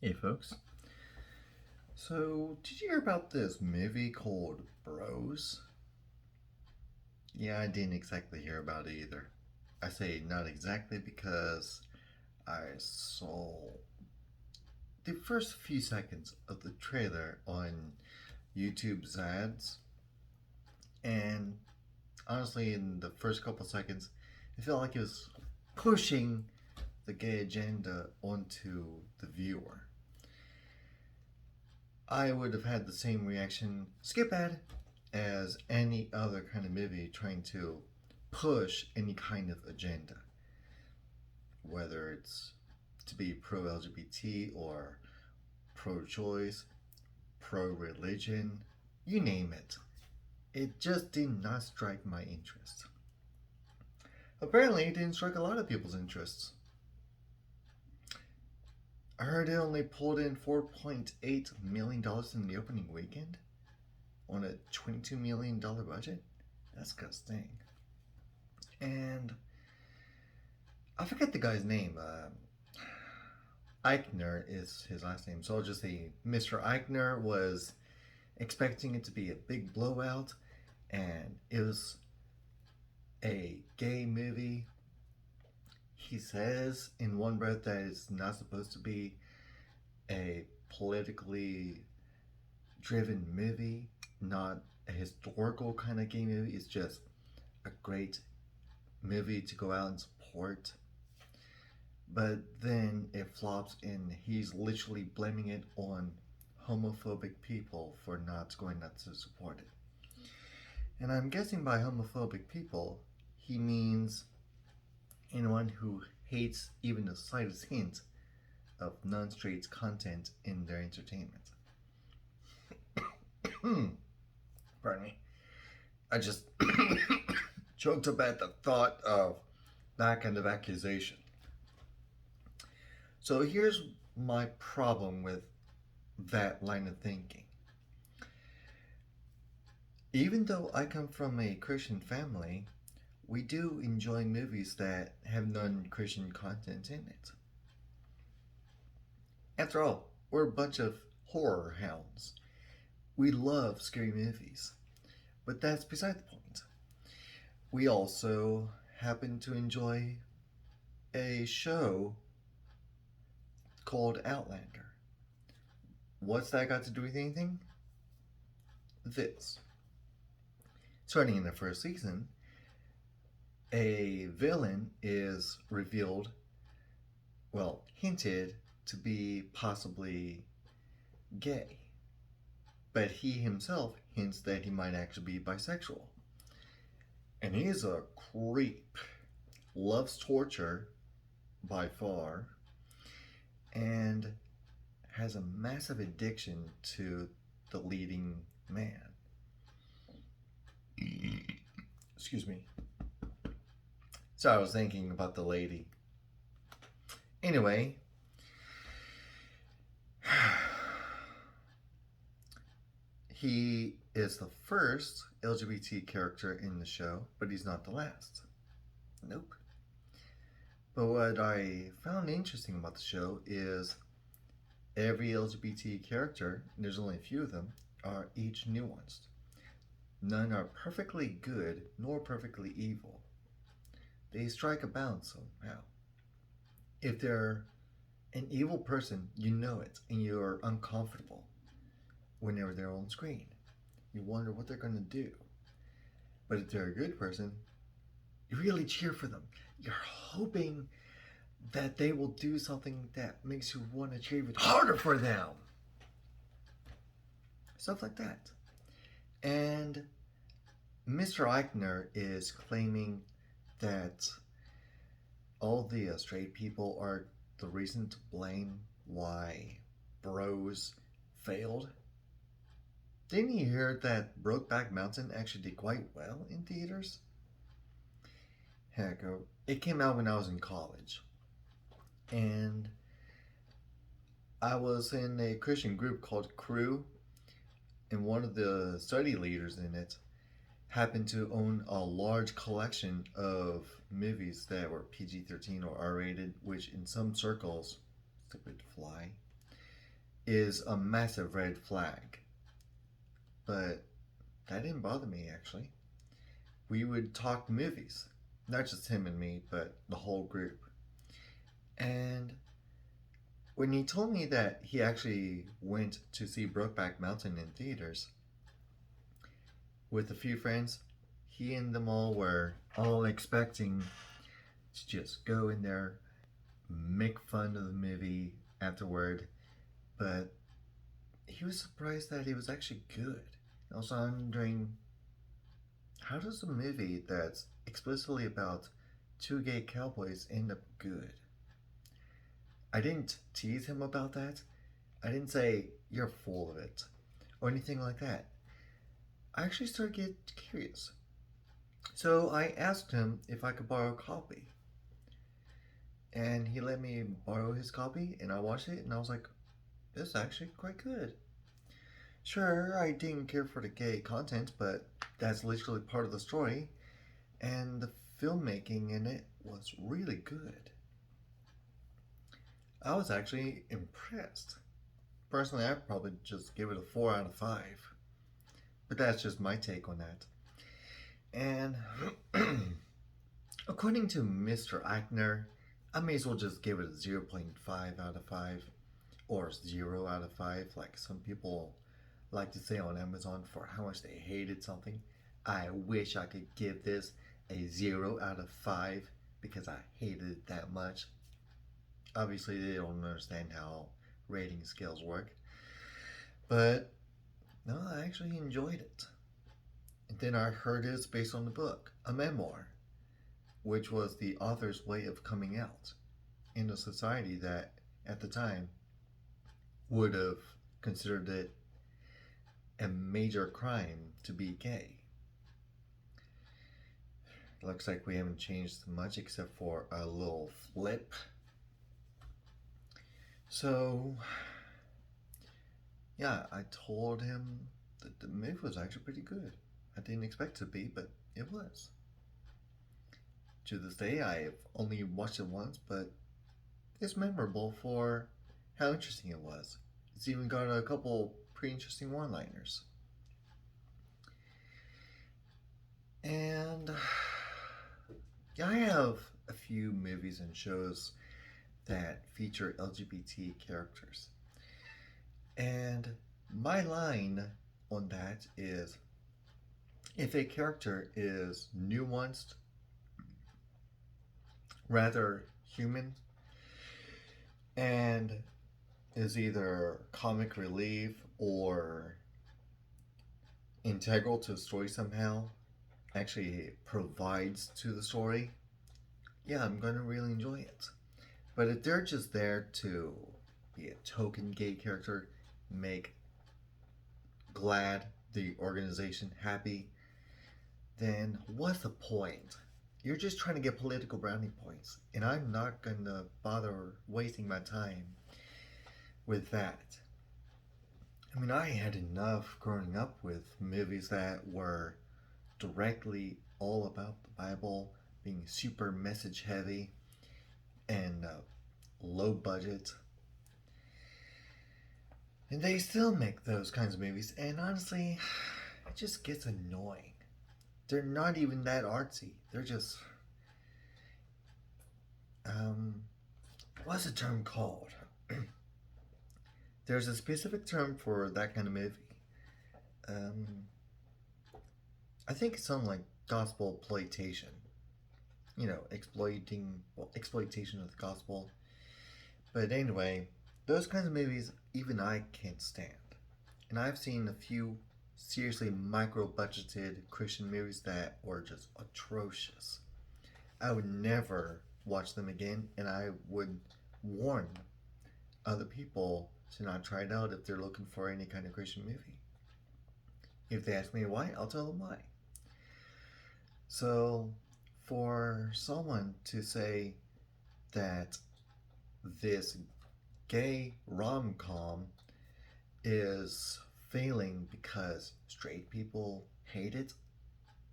Hey folks. So, did you hear about this movie called Bros? Yeah, I didn't exactly hear about it either. I say not exactly because I saw the first few seconds of the trailer on YouTube's ads, and honestly, in the first couple seconds, it felt like it was pushing the gay agenda onto the viewer. I would have had the same reaction, skip ad, as any other kind of movie trying to push any kind of agenda, whether it's to be pro LGBT or pro choice, pro religion, you name it. It just did not strike my interest. Apparently, it didn't strike a lot of people's interests. I heard it only pulled in $4.8 million in the opening weekend on a $22 million budget. That's gonna sting. And I forget the guy's name. Eichner is his last name. So I'll just say Mr. Eichner was expecting it to be a big blowout, and it was a gay movie. He says in one breath that it's not supposed to be a politically driven movie, not a historical kind of gay movie. It's just a great movie to go out and support. But then it flops, and he's literally blaming it on homophobic people for not going out to support it. And I'm guessing by homophobic people, he means anyone who hates even the slightest hint of non straight content in their entertainment. Pardon me. I just choked up at the thought of that kind of accusation. So here's my problem with that line of thinking. Even though I come from a Christian family, we do enjoy movies that have non Christian content in it. After all, we're a bunch of horror hounds. We love scary movies. But that's beside the point. We also happen to enjoy a show called Outlander. What's that got to do with anything? This. Starting in the first season, a villain is revealed, well, hinted to be possibly gay. But he himself hints that he might actually be bisexual. And he is a creep. Loves torture by far. And has a massive addiction to the leading man. Excuse me. So I was thinking about the lady. Anyway, he is the first LGBT character in the show, but he's not the last. Nope. But what I found interesting about the show is every LGBT character, and there's only a few of them, are each nuanced. None are perfectly good nor perfectly evil. They strike a balance somehow. If they're an evil person, you know it, and you're uncomfortable whenever they're on screen. You wonder what they're going to do. But if they're a good person, you really cheer for them. You're hoping that they will do something that makes you want to cheer even harder for them. Stuff like that. And Mr. Eichner is claiming that all the straight people are the reason to blame why Bros failed. Didn't you hear that Brokeback Mountain actually did quite well in theaters? Heck, it came out when I was in college. And I was in a Christian group called Crew, and one of the study leaders in it happened to own a large collection of movies that were PG 13 or R rated, which in some circles, stupid fly, is a massive red flag. But that didn't bother me, actually. We would talk movies, not just him and me, but the whole group. And when he told me that he actually went to see Brokeback Mountain in theaters with a few friends, he and them all were all expecting to just go in there, make fun of the movie afterward, but he was surprised that it was actually good. I was wondering, how does a movie that's explicitly about two gay cowboys end up good? I didn't tease him about that. I didn't say, you're full of it, or anything like that. I actually started to get curious. So I asked him if I could borrow a copy. And he let me borrow his copy, and I watched it, and I was like, this is actually quite good. Sure, I didn't care for the gay content, but that's literally part of the story, and the filmmaking in it was really good. I was actually impressed. Personally, I'd probably just give it a 4 out of 5. But that's just my take on that. And according to Mr. Eichner, I may as well just give it a 0.5 out of 5 or 0 out of 5, like some people like to say on Amazon for how much they hated something. I wish I could give this a 0 out of 5 because I hated it that much. Obviously, they don't understand how rating scales work. But no, I actually enjoyed it. And then I heard it's based on the book, a memoir, which was the author's way of coming out in a society that, at the time, would have considered it a major crime to be gay. Looks like we haven't changed much except for a little flip. So, yeah, I told him that the movie was actually pretty good. I didn't expect it to be, but it was. To this day, I've only watched it once, but it's memorable for how interesting it was. It's even got a couple pretty interesting one-liners. And yeah, I have a few movies and shows that feature LGBT characters. And my line on that is, if a character is nuanced, rather human, and is either comic relief or integral to the story somehow, actually provides to the story, yeah, I'm gonna really enjoy it. But if they're just there to be a token gay character, make glad the organization happy, then what's the point? You're just trying to get political brownie points, and I'm not gonna bother wasting my time with that. I mean, I had enough growing up with movies that were directly all about the Bible, being super message heavy and low budget. And they still make those kinds of movies, and honestly, it just gets annoying. They're not even that artsy. They're just, what's the term called? There's a specific term for that kind of movie. Um, I think it's something like gospel exploitation. You know, exploitation of the gospel. But anyway, those kinds of movies, even I can't stand. And I've seen a few seriously micro-budgeted Christian movies that were just atrocious. I would never watch them again, and I would warn other people to not try it out if they're looking for any kind of Christian movie. If they ask me why, I'll tell them why. So, for someone to say that this gay rom-com is failing because straight people hate it,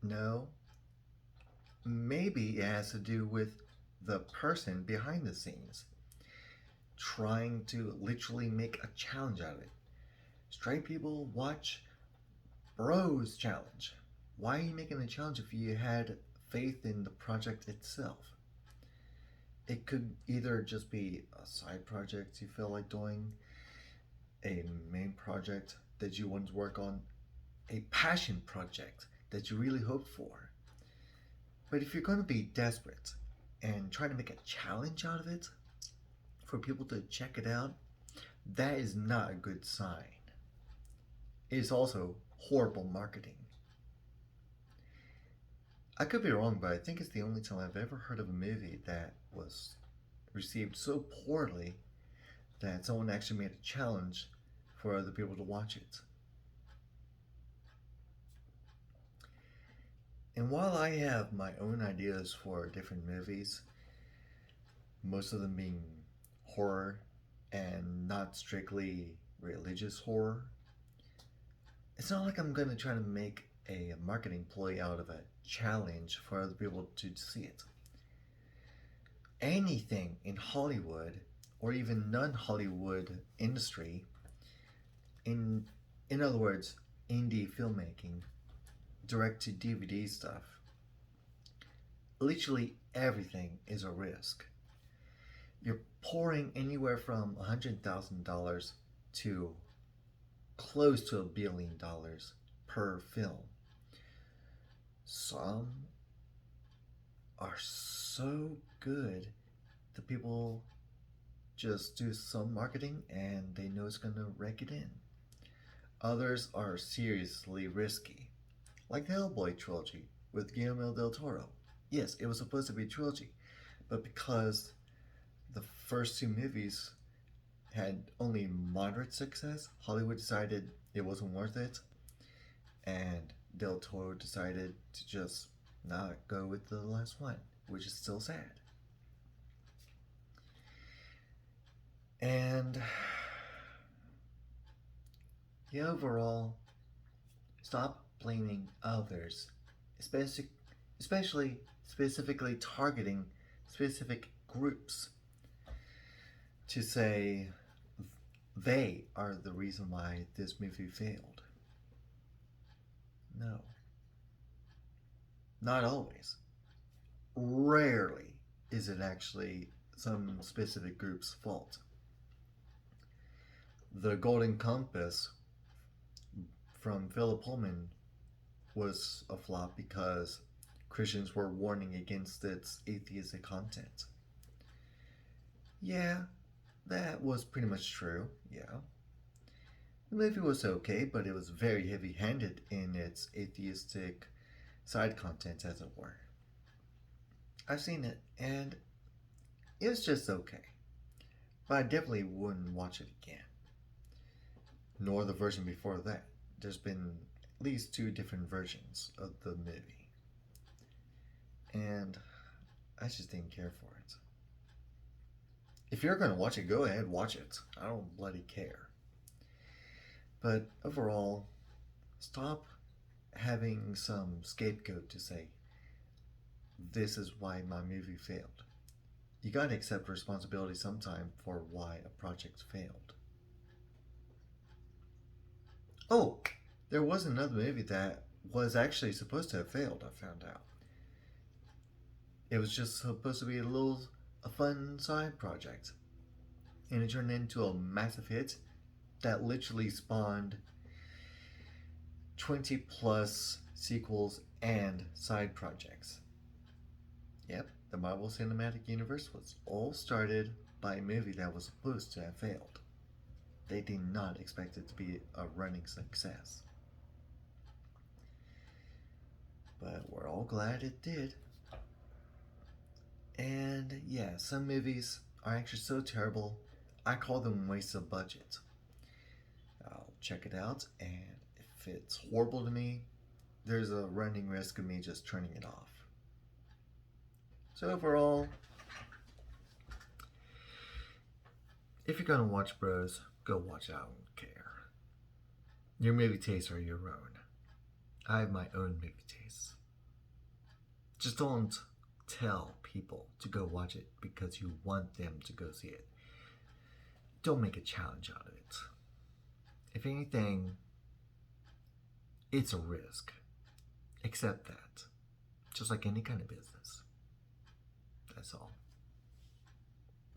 no. Maybe it has to do with the person behind the scenes. trying to literally make a challenge out of it. Straight people watch Bros Challenge. Why are you making a challenge if you had faith in the project itself? It could either just be a side project you feel like doing, a main project that you want to work on, a passion project that you really hope for. But if you're going to be desperate and try to make a challenge out of it for people to check it out, that is not a good sign. It is also horrible marketing. I could be wrong, but I think it's the only time I've ever heard of a movie that was received so poorly that someone actually made a challenge for other people to watch it. And while I have my own ideas for different movies, most of them being horror and not strictly religious horror, it's not like I'm going to try to make a marketing ploy out of a challenge for other people to see it. Anything in Hollywood or even non-Hollywood industry, in other words, indie filmmaking, direct to DVD stuff, literally everything is a risk. You're pouring anywhere from $100,000 to close to $1 billion per film. Some are so good that people just do some marketing and they know it's going to rake it in. Others are seriously risky, like the Hellboy trilogy with Guillermo del Toro. Yes, it was supposed to be a trilogy, but because the first two movies had only moderate success, Hollywood decided it wasn't worth it, and Del Toro decided to just not go with the last one, which is still sad. And the overall, stop blaming others, especially specifically targeting specific groups to say they are the reason why this movie failed. No. Not always. Rarely is it actually some specific group's fault. The Golden Compass from Philip Pullman was a flop because Christians were warning against its atheistic content. Yeah, that was pretty much true, yeah. The movie was okay, but it was very heavy-handed in its atheistic side content, as it were. I've seen it, and it was just okay. But I definitely wouldn't watch it again. Nor the version before that. There's been at least 2 different versions of the movie. And I just didn't care for it. If you're going to watch it, go ahead, watch it. I don't bloody care. But overall, stop having some scapegoat to say, this is why my movie failed. You gotta accept responsibility sometime for why a project failed. Oh, there was another movie that was actually supposed to have failed, I found out. It was just supposed to be a fun side project. And it turned into a massive hit that literally spawned 20 plus sequels and side projects. Yep, the Marvel Cinematic Universe was all started by a movie that was supposed to have failed. They did not expect it to be a running success. But we're all glad it did. And yeah, some movies are actually so terrible, I call them wastes of budget. I'll check it out, and if it's horrible to me, there's a running risk of me just turning it off. So overall, if you're gonna watch Bros, go watch it. I don't care. Your movie tastes are your own. I have my own movie tastes. Just don't tell people to go watch it because you want them to go see it. don't make a challenge out of it. If anything, it's a risk. Accept that. Just like any kind of business.